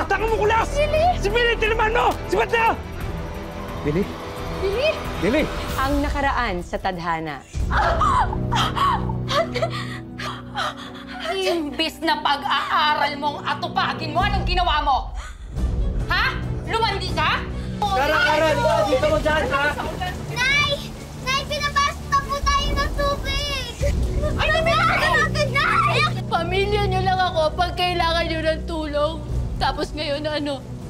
Taka mo kulas! Billy! Si Billy, tinaman mo! Si Bata! Billy? Billy? Billy! Ang nakaraan sa tadhana. Imbis na pag-aaral mong atupagin mo, anong ginawa mo? Ha? Lumandi ka? Kara, dito mo dyan, ha? Nay! Nay, pinabasta po tayo ng tubig! Ano pinakita natin, Nay? Pamilya niyo lang ako pag kailangan niyo ng tulong. Tapos ngayon,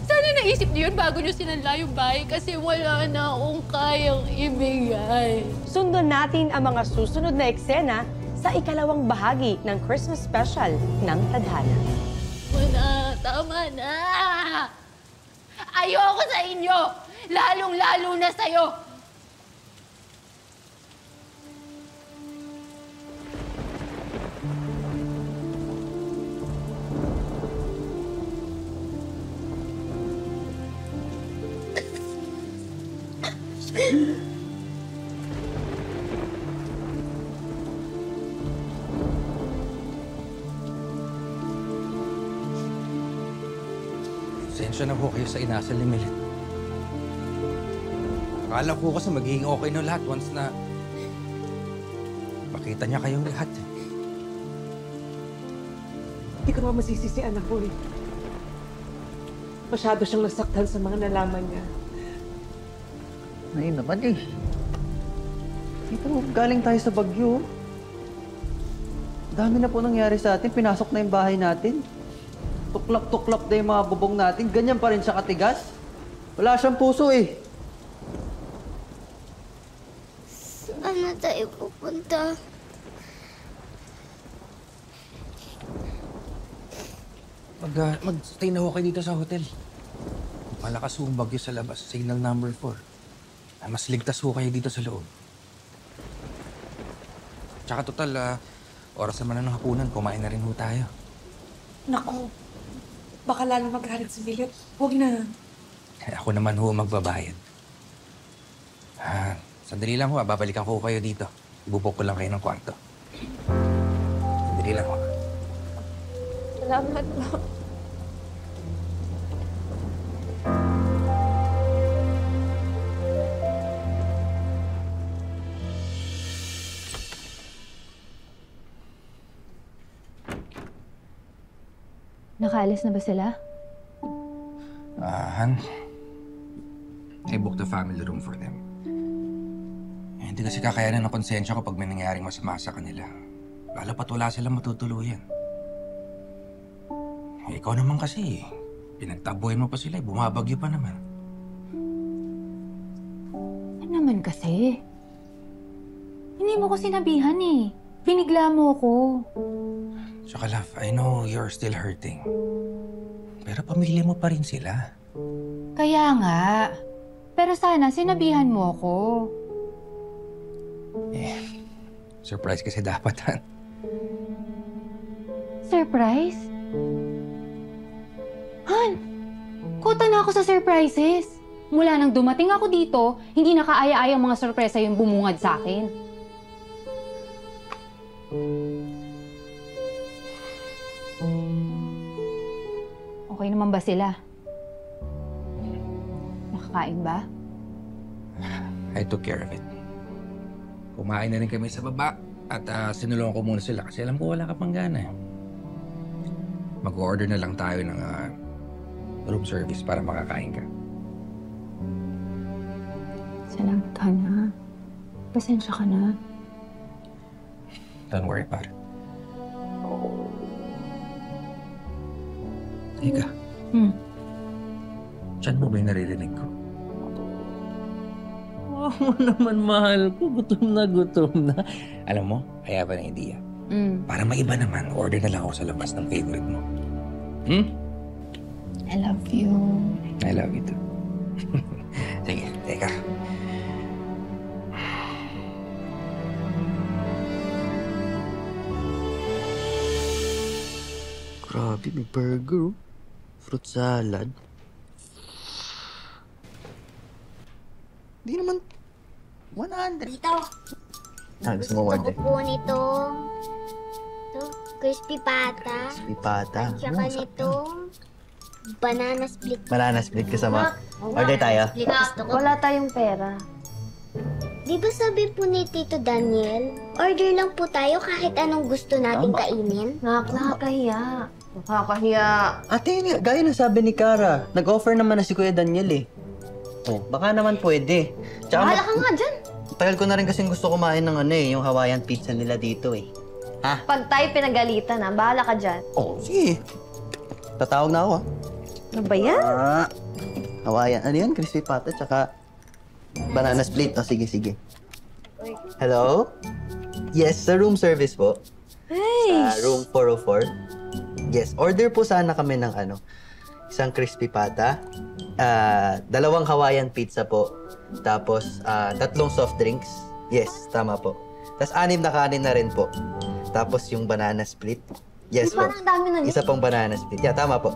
sana naisip niyo yun bago niyo sinanla yung bahay kasi wala na akong kayang ibigay. Sundan natin ang mga susunod na eksena sa ikalawang bahagi ng Christmas special ng tadhana. Tama na! Ayoko sa inyo! Lalong-lalo na sa'yo! Pasensya na po kayo sa inasal ni Milit. Akala ko kasi magiging okay na lahat once na makita niya kayong lahat. Hindi ko naman masisisi anak ko eh. Masyado siyang nasaktan sa mga nalaman niya. Ay naman eh. Dito, galing tayo sa Bagyo. Dami na po nangyari sa atin. Pinasok na yung bahay natin. Tuklap-tuklap na yung mga bubong natin. Ganyan pa rin siya katigas. Wala siyang puso eh. Saan na tayo pupunta? Mag-stay na ho kayo dito sa hotel. Malakas ho ang bagyo sa labas. Signal number 4. Mas ligtas ho kayo dito sa loob. Tsaka total, oras naman na ng hapunan. Kumain na rin ho tayo. Naku, baka lalo magalit si Milit. Huwag na. Ako naman ho magbabayad. Sandali lang ho, babalikan ko kayo dito. Ibubok ko lang kayo ng kwarto. Sandali lang ho. Salamat po. Nakaalis na ba sila? Han, I booked a family room for them. Hindi kasi kakayanan ng konsensya ko pag may nangyaring masama sa kanila. Lalo pat wala silang matutuluyan. Ikaw naman kasi, pinagtabuhin mo pa sila, bumabagyo pa naman. Ano naman kasi? Hindi mo ko sinabihan eh. Binigla mo ko. Tsaka love, I know you're still hurting. Pero pamilya mo pa rin sila. Kaya nga. Pero sana sinabihan mo ko. Surprise kasi dapat, Han. Surprise? Han! Kuta na ako sa surprises. Mula nang dumating ako dito, hindi nakaaya-ayang mga sorpresa yung bumungad sa akin. Okay naman ba sila? Nakakain ba? I took care of it. Kumain na rin kami sa baba at sinulungan ko muna sila kasi alam ko wala ka pang gana. Mag-order na lang tayo ng room service para makakain ka. Salamat ka na. Pasensya ka na. Don't worry about it. Ika. Diyan mo ba yung naririnig ko? Oo naman, mahal ko. Gutom na. Alam mo, I have an idea. Para maiba naman, order na lang ako sa labas ng favorite mo. I love you. I love you too. Sige, teka. Grabe, may burger. Fruit salad. Di naman 100. Dito. Gusto mo Gusto ko 100? po nito. Ito. Crispy pata. Crispy pata. At saka nitong banana split. Banana split kasama. Order tayo. Split gusto ko. Wala tayong pera. Di ba sabi po ni Tito Daniel, order lang po tayo kahit anong gusto nating kainin? Nakakahiya. Nakakahiya. Ate, gaya na sabi ni Cara, nag-offer naman na si Kuya Daniel eh. Oh, baka naman pwede. Tsaka Bahala ka nga dyan. tagal ko na rin kasing gusto kumain ng yung Hawaiian pizza nila dito eh. Ha? Pag tayo pinagalitan na, bahala ka dyan. Oh, sige. Tatawag na ako ah. Ano ba yan? Hawaiian, ano yan? Crispy pata, tsaka banana split. Oh, sige, sige. Hello? Yes, sa room service po. Sa room 404. Yes, order po sana kami ng isang crispy pata, 2 Hawaiian pizza po, tapos 3 soft drinks. Yes, tama po. Tapos 6 na kanin na rin po. Tapos yung banana split. Yes po. Parang dami na Isa pang banana split. Yeah, tama po.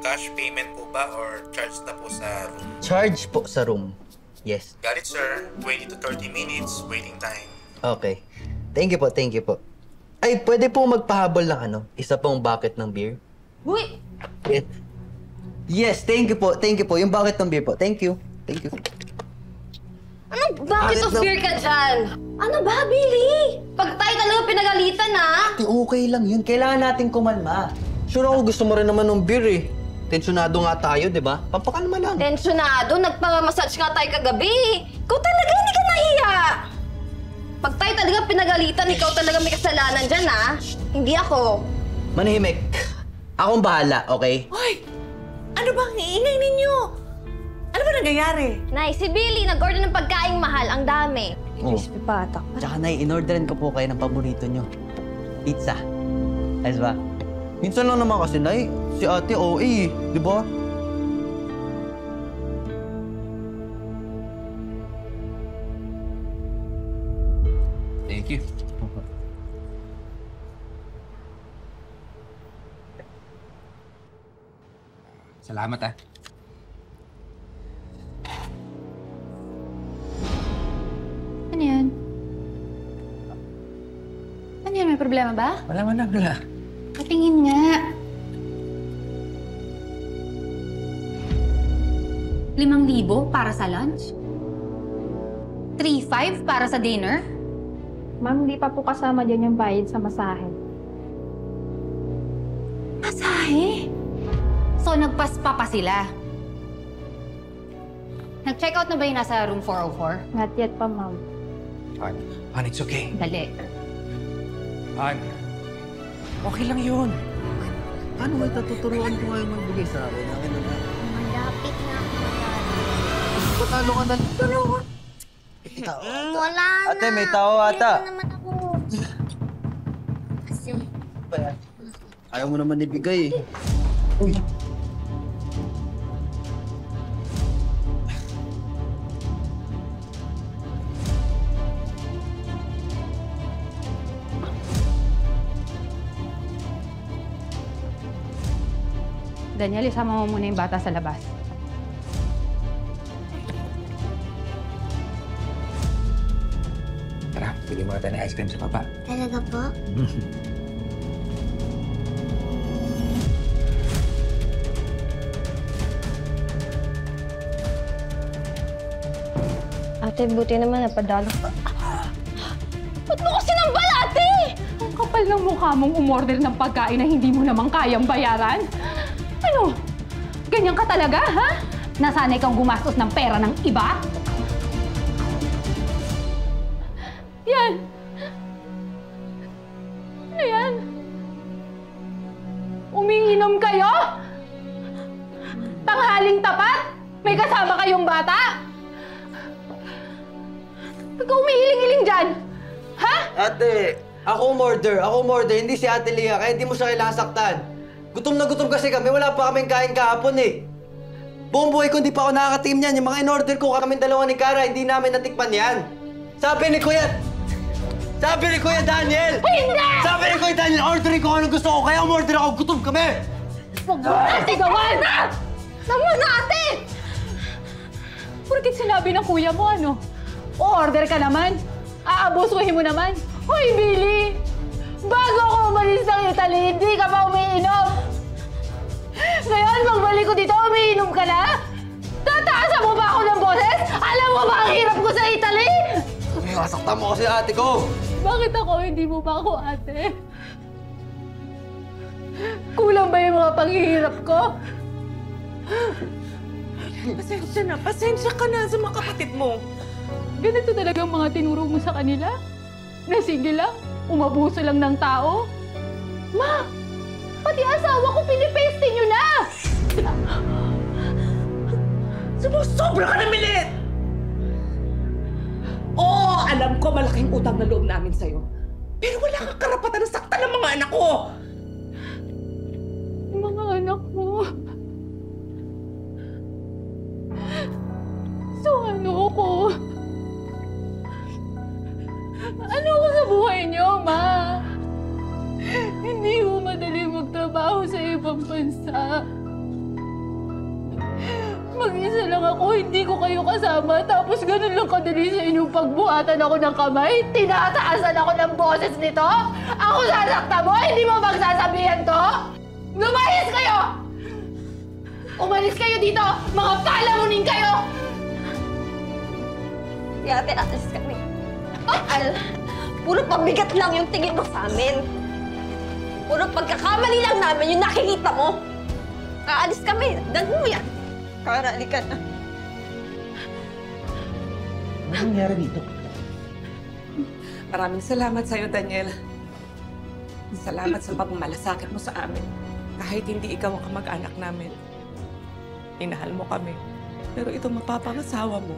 Cash payment po ba or charge na po sa room? Charge po sa room. Yes. Got it, sir. 20 to 30 minutes waiting time. Okay. Thank you po, thank you po. Ay, pwede po magpahabol ng isa pong bucket ng beer? Uy! Yes, thank you po, thank you po. Yung bucket ng beer po. Thank you. Thank you. Anong bucket of Bakit beer ka dyan? Ano ba, Billy? Pag tayo talaga pinagalitan na. Okay lang yun. Kailangan natin kumalma. Sure ako gusto mo rin naman ng beer eh. Tensyonado nga tayo, di ba? Pampakalma lang. Tensyonado, nagpa-massage nga tayo kagabi. Ikaw talaga, hindi ka nahiya. Pag tayo talaga pinagalitan, ikaw talaga may kasalanan dyan, ha? Hindi ako. Manahimik. Akong bahala, okay? Hoy! Ano bang iingay ninyo? Ano ba nangyayari? Nay, si Billy, nag-order ng pagkaing mahal. Ang dami. Crispy pata. Tsaka Nay, in-orderan ko po kayo ng paborito nyo. Pizza. Ayos ba? Minsan lang naman kasi, Nay. Si ate OA, di ba? Thank you. Salamat ah. Ano yan? Ano yan? May problema ba? Wala. Patingin nga. 5,000 para sa lunch? 3,500 para sa dinner? Ma'am, hindi pa po kasama dyan yung bayad sa masahe. Masahe? So, nagpaspa pa sila? Nag-check out na ba yung nasa room 404? Not yet pa, ma'am. Han, it's okay. Dali. Han, okay lang yun. Paano may tatuturuan ko ngayon magbigay sa akin? Akin na lang. Malapit na ako. Patalo ka na. Wala na. Ate, may tao ata. Wala naman ako. Kasi, Ayaw mo naman ibigay eh. Uy. Daniel, isama mo muna yung bata sa labas. Tara, bili mo tayo ng ice cream sa baba. talaga po? Ate, buti naman napadalo ka. Ba't mo ko sinambal, ate? Ang kapal ng mukha mong umorder ng pagkain na hindi mo naman kayang bayaran. Ano? Ganyan ka talaga, ha? Nasanay kang gumastos ng pera ng iba? Yan! Ano yan? Umiinom kayo? Tanghaling tapat? May kasama kayong bata? Ba't ka umihiling-hiling dyan? Ha? Ate, ako umorder, hindi si Ate Lia, kaya hindi mo siya kailangan saktan. Gutom na gutom kasi kami, wala pa kaming kain kahapon eh. Buong buhay ko hindi pa ako nakakatim niyan. Yung mga in-order ko kaming dalawa ni Cara, hindi namin natikpan yan. Sabi ni Kuya Daniel! Hindi! Sabi ni Kuya Daniel, orderin ko anong gusto ko, kaya umorder ako, gutom kami! Huwag mo ate gawan! Naman na, ate! Porkit sinabi ng kuya mo, O-order ka naman? Aabusuhin mo naman? Hoy, Billy! Bago ako umalis ng Italy, hindi ka pa umiinom! Ngayon, magbalik ko dito, umiinom ka na? Tataasan mo ba ako ng boses? Alam mo ba ang hirap ko sa Italy? Nasaktan mo kasi ate ko! Bakit ako? Hindi mo ba ako ate? Kulang ba yung mga paghihirap ko? Pasensya ka na sa mga kapatid mo. Ganito talaga ang mga tinuro mo sa kanila? Na sige lang, umabuso lang ng tao? Ma! Pati asawa ko pinipeste nyo na! Sumusobra ka na, Milet! Oo, alam ko malaking utang na loob namin sa'yo. Pero wala kang karapatan na saktan ng mga anak ko! Yung mga anak mo... So ano ko? Ano ko sa buhay niyo, Ma? Hindi ko madali magtrabaho sa ibang bansa. Mag-isa lang ako, hindi ko kayo kasama, tapos ganun lang kadali sa inyong pagbuhatan ako ng kamay? Tinataasan ako ng boses nito? Ako sasakta mo? Hindi mo magsasabihan to? Lumayas kayo! Umalis kayo dito! Mga palamunin kayo! Ate, alis kami. Puro pabigat lang yung tingin mo sa amin. Puro pagkakamali lang namin yung nakikita mo. Aalis kami. Gano'n mo yan. Karali ka na. Ano nangyari dito? Maraming salamat sa'yo, Daniel. Salamat sa pagmalasakit mo sa amin. Kahit hindi ikaw ang kamag-anak namin. Inahal mo kami. Pero itong mapapangasawa mo,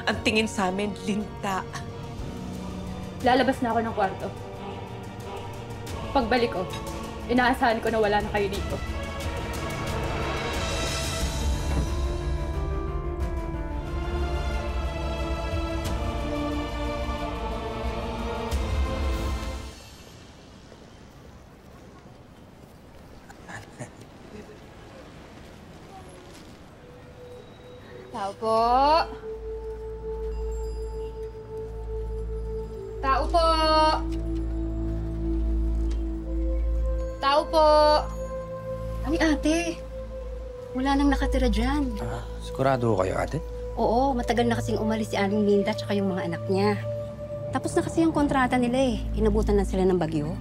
ang tingin sa amin, linta. Lalabas na ako ng kwarto. Pagbalik ko, inaasahan ko na wala na kayo dito. Tao po. Tao po. Tao po. Ay, ate. Wala nang nakatira dyan. Sigurado kayo, ate? Oo, matagal na kasing umalis si Aling Linda tsaka yung mga anak niya. Tapos na kasi yung kontrata nila eh. Inabutan na sila ng bagyo.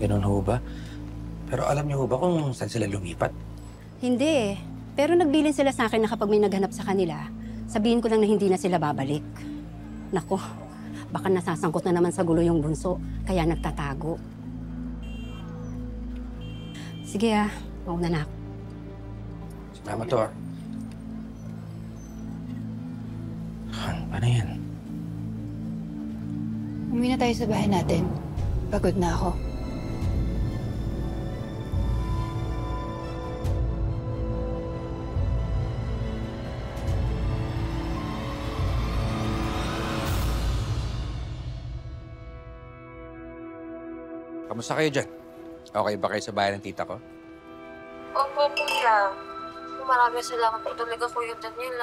Ganun ho ba? Pero alam niyo ho ba kung saan sila lumipat? Hindi eh. Pero nagbilin sila sa akin na kapag may naghanap sa kanila, sabihin ko lang na hindi na sila babalik. Nako, baka nasasangkot na naman sa gulo yung bunso, kaya nagtatago. Sige mauna na ako. Salamat to Paano yan? Umuwi na tayo sa bahay natin. Pagod na ako. Kamusta kayo dyan? Okay ba kayo sa bahay ng tita ko? Opo, kuya. Maraming salamat po talaga, Kuya Daniel,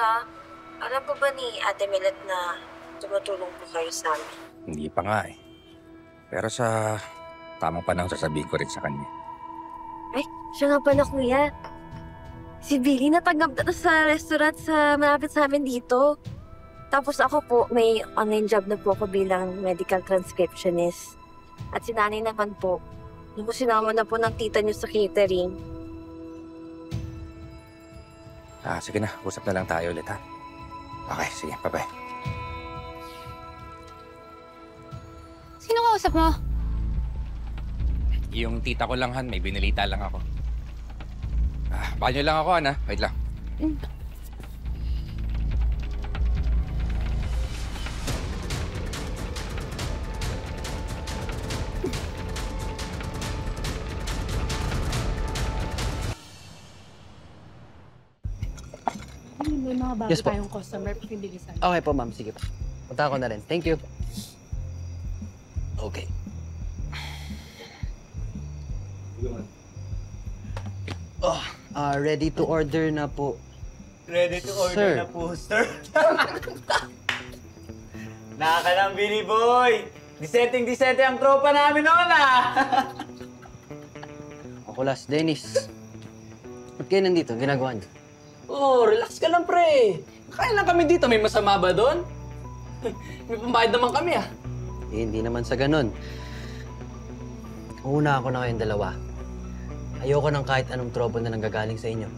Alam po ba ni Ate Milet na tumutulong po kayo sa amin? Hindi pa nga eh. Pero sa tamang panahon sasabihin ko rin sa kanya. Ay, siya nga pala, Kuya. Si Billy natanggap na sa restaurant sa malapit sa amin dito. Tapos ako po, may online job na po ako bilang medical transcriptionist. At si nanay naman po, nung sinama na po ng tita niyo sa catering. Sige na. Usap na lang tayo ulit, ha? Okay, sige. Bye-bye. Sino kausap mo? Yung tita ko lang, Han. May binilita lang ako. Banyo lang ako, Han, ha? Wait lang. May mga bago Yes po. tayong customer, pinibilisan. Okay po, ma'am. Sige po. Punta ko na rin. Thank you. Okay. Ready to order na po. Ready to order Sir. na po, sir. Nakaka lang, Billy Boy! Disenteng ang tropa namin noon, ah! Ako last, Dennis. Ba't kayo nandito? Ginagawa niyo? Oh, relax ka lang, pre. Kaya lang kami dito. May masama ba doon? May pambayad naman kami, ah. Eh, hindi naman sa ganun. Una ako na kayong dalawa. Ayoko ng kahit anong trouble na nanggagaling sa inyo.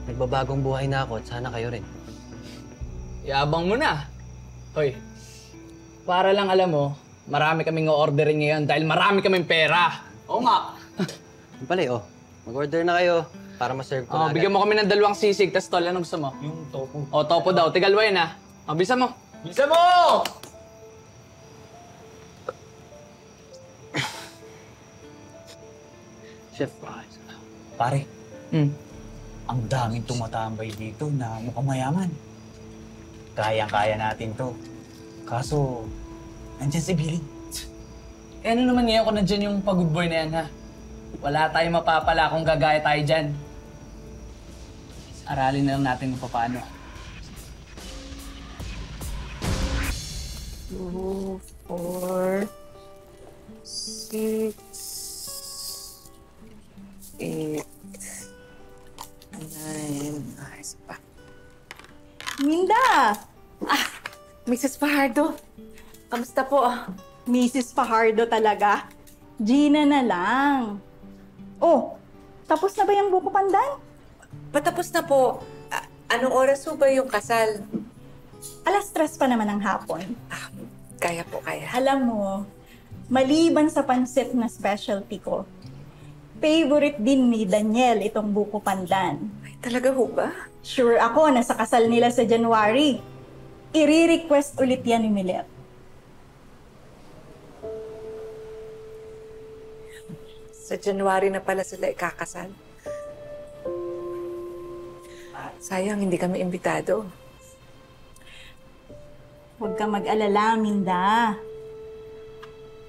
Nagbabagong buhay na ako at sana kayo rin. Yabang mo na. Hoy, para lang alam mo, marami kaming o-orderin ngayon dahil marami kaming pera. Oo nga. Yung pala, mag-order na kayo para ma-serve ko na agad. Bigyan mo kami ng 2 sisig, tas tol, anong gusto mo? Yung topo. Topo daw. Tigalwa yun, ha? Bilisan mo. Bilisan mo! Chef, Pare, ang daming tumatambay dito na mukhang mayaman. Kayang-kaya natin to. Kaso, nandyan si Billy. Ano naman ngayon kung nandyan yung pag-good boy na yan, ha? Wala tayong mapapala kung gagaya tayo dyan. Aralin na lang natin kung paano. 2, 4, 6, 8, 9, ayos pa. Minda! Mrs. Fajardo, kamusta po? Mrs. Fajardo talaga? Gina na lang. Oh, tapos na ba yung buko pandan? Patapos na po. Anong oras po ba yung kasal? 3:00 pa naman ng hapon. Kaya po, kaya. Alam mo, maliban sa pansit na specialty ko, favorite din ni Daniel itong buko pandan. Ay, talaga ho ba? Sure ako na sa kasal nila sa January, i-request ulit yan ni Milet. Sa January na pala sila ikakasal. Sayang, hindi kami imbitado. Huwag ka mag-alala, Minda.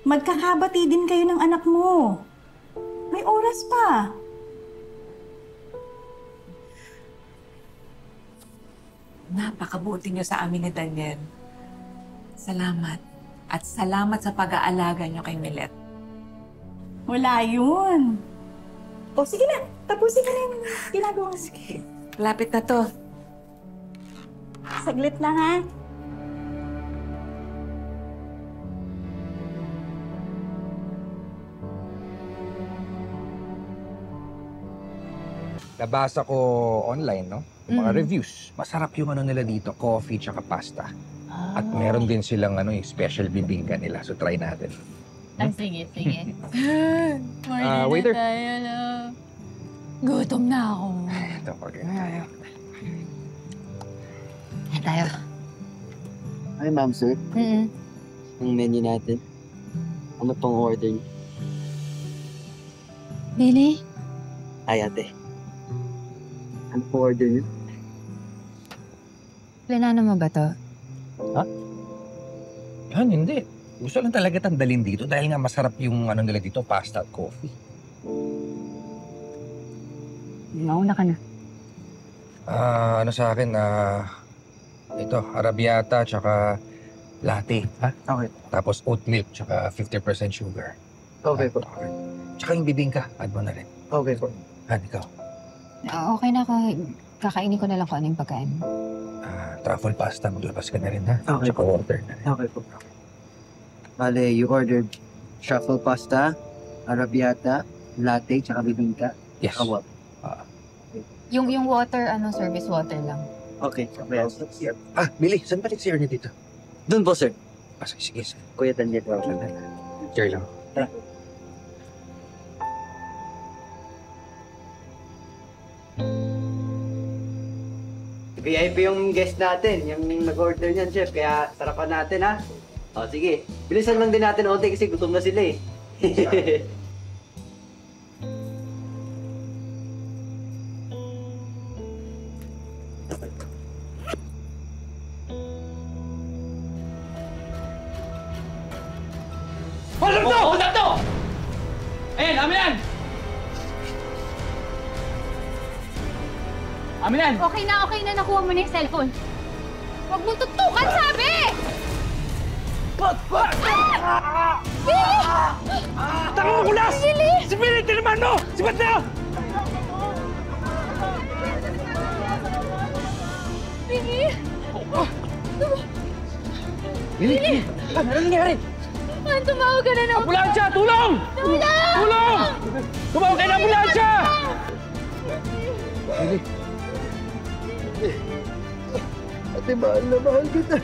Magkakabati din kayo ng anak mo. May oras pa. Napakabuti niyo sa amin ni Daniel. Salamat. At salamat sa pag-aalaga niyo kay Milet. Wala yun. O sige na, tapusin ka na yung ginagawa mo. Sige, lapit na to. Saglit lang ha. Nabasa ko online, no? Yung mga reviews. Masarap yung ano nila dito, coffee tsaka pasta. At meron din silang yung special bibingka nila. So try natin. Sige, sige. Waiter. Tayo, love. Gutom na ako. Ito, okay. Tayo. Yan tayo. Hi, ma'am, sir. Ang menu natin. Ano pong order niyo? Billy? Ay, ate. Ano pong order niyo? Planano mo ba to? Ha? Yan, hindi. Gusto lang talaga tandalin dito dahil nga masarap yung ano nila dito, pasta at coffee. Mauna ka na. Ano sa akin, ito, arrabbiata tsaka latte. Ha? Okay. Tapos oat milk tsaka 50% sugar. Okay po. Okay. Tsaka yung bibingka, add mo na rin. Okay po. Ikaw. Okay na ako. Kakainin ko na lang kung ano yung pagkain. Truffle pasta, maglabas ka na rin, ha? Okay Tsaka water na rin. Okay po. Bale, you ordered truffle pasta, arrabbiata, latte, tsaka bibingka. Yes. What? Yung water, service water lang. Okay. Billy, saan balik si Ernie dito? Doon po, sir. Sige, sige. Kuya Daniel. Sure lang. Tara. VIP yung guest natin, yung nag-order niyan, chef. Kaya sarapan natin, ha? O, sige. Bilisan lang din natin onti kasi gutom na sila, eh. Hold up to! Hold up to! Ayan, amin yan! Amin yan! Okay na. Nakuha mo na yung cellphone. Huwag mong tutukan, sabi! Tanga mo, kulas! Si Billy, tinaman mo! Si Mateo! Billy! Billy! Ano nangyari? Man, tumawag ka na ng... Ambulansya! Tulong! Tulong! Tulong! Tumawag kayo ng ambulansya! Billy. Ate, mahal kita.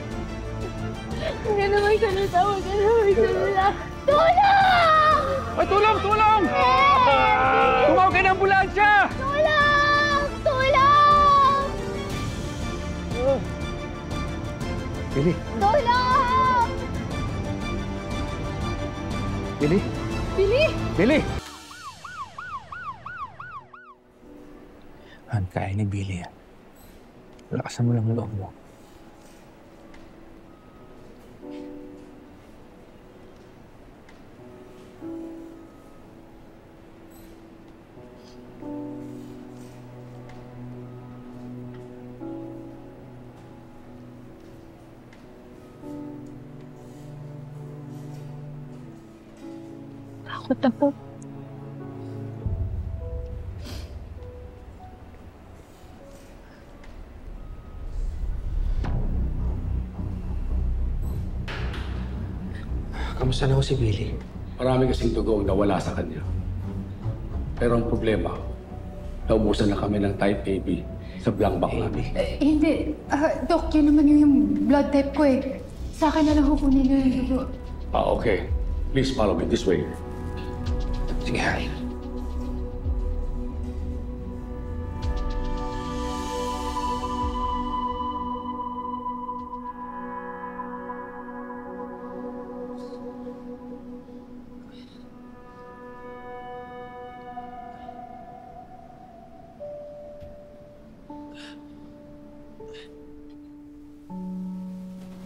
Huwag ka na magsalita, huwag ka na magsalita. Tulong! Ay, tulong! Tulong! Tumawag kayo ng ambulansya! Tulong! Tulong! Billy. Tulong! Billy. Billy! Billy! Han, kaya ni Billy yan. Lakasan mo lang ang loob mo. Takot ako. Kamusta na ho si Billy? Marami kasing dugo ang nawala sa kanya. Pero ang problema, naubusan na kami ng type AB sa Blancback namin. Hindi. Dok, yun naman yung blood type ko eh. Sa akin na lang hukunin nyo yung dugo. Okay. Please follow me this way. Sige, Han.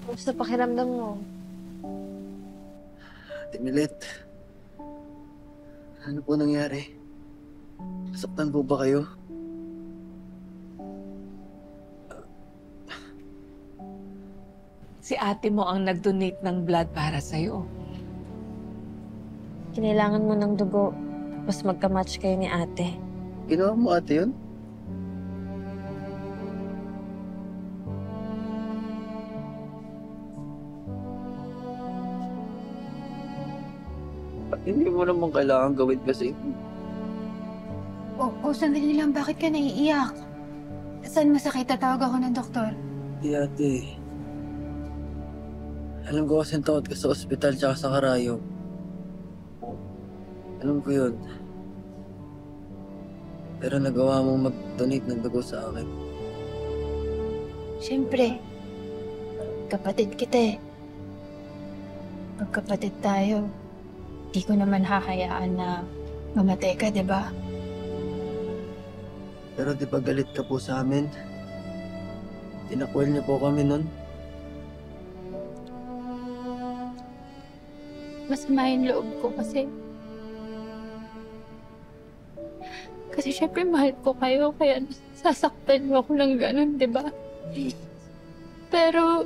Kumusta pakiramdam mo? Ate Milet, ano po nangyari? Nasaktan po ba kayo? Si ate mo ang nag-donate ng blood para sa'yo. Kinailangan mo ng dugo, tapos magka-match kayo ni ate. Ginawa mo ate yun? Hindi mo naman kailangan gawin kasi. Sandali lang. Bakit ka naiiyak? Saan masakit? Tatawag ako ng doktor. Di ate. Alam ko kasi takot ka sa ospital tsaka sa karayom. Alam ko yun. Pero nagawa mo mag-donate ng dugo sa akin. Siyempre. Kapatid kita eh. Pagkapatid tayo, di ko naman hahayaan na mamatay ka, di ba? Pero di ba galit ka po sa amin? Tinakwil niyo po kami nun. Masama yung loob ko kasi syempre mahal ko kayo, kaya sasaktan mo ako ng ganun, di ba? Pero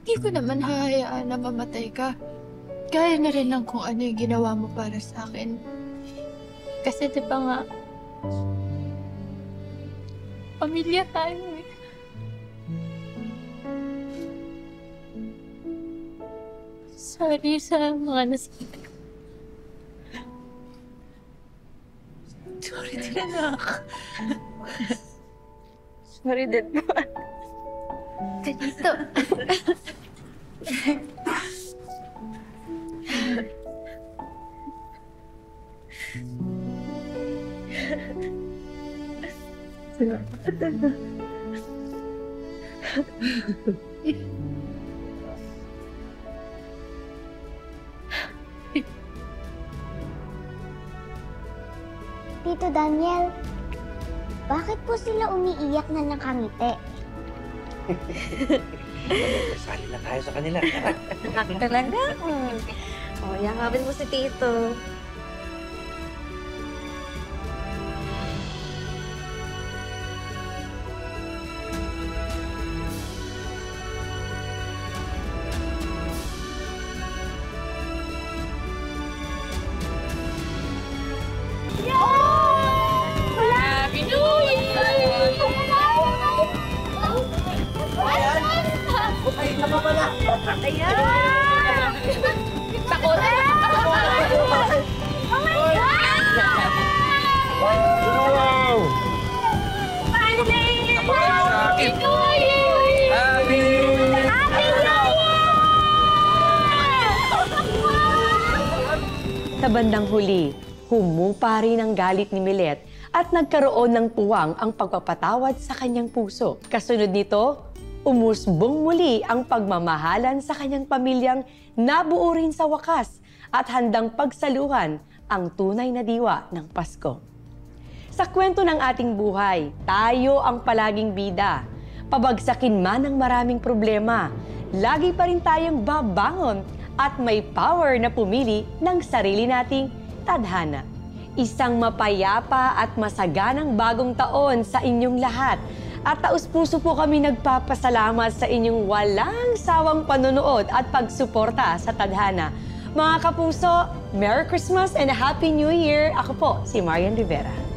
di ko naman hahayaan na mamatay ka. Kaya na rin lang kung ano yung ginawa mo para sa akin. Kasi di ba nga, pamilya tayo eh. Sorry sa mga nasabi ko. Sorry din, anak. Sorry din po. Ganito. Tito Daniel, bakit po sila umiiyak na nakangiti? Sali na tayo sa kanila. Talaga? O, yakapin mo si Tito. Ayan! Takot! Oh my God! Wow! Finally! Happy New Year! Happy New Year! Sa bandang huli, humupa rin ang galit ni Milet at nagkaroon ng puwang ang pagpapatawad sa kanyang puso. Kasunod nito, umusbong muli ang pagmamahalan sa kanyang pamilyang nabuo rin sa wakas at handang pagsaluhan ang tunay na diwa ng Pasko. Sa kwento ng ating buhay, tayo ang palaging bida. Pabagsakin man ang maraming problema, lagi pa rin tayong babangon at may power na pumili ng sarili nating tadhana. Isang mapayapa at masaganang bagong taon sa inyong lahat. At taus-puso po kami nagpapasalamat sa inyong walang sawang panonood at pagsuporta sa tadhana. Mga kapuso, Merry Christmas and a Happy New Year! Ako po, si Marian Rivera.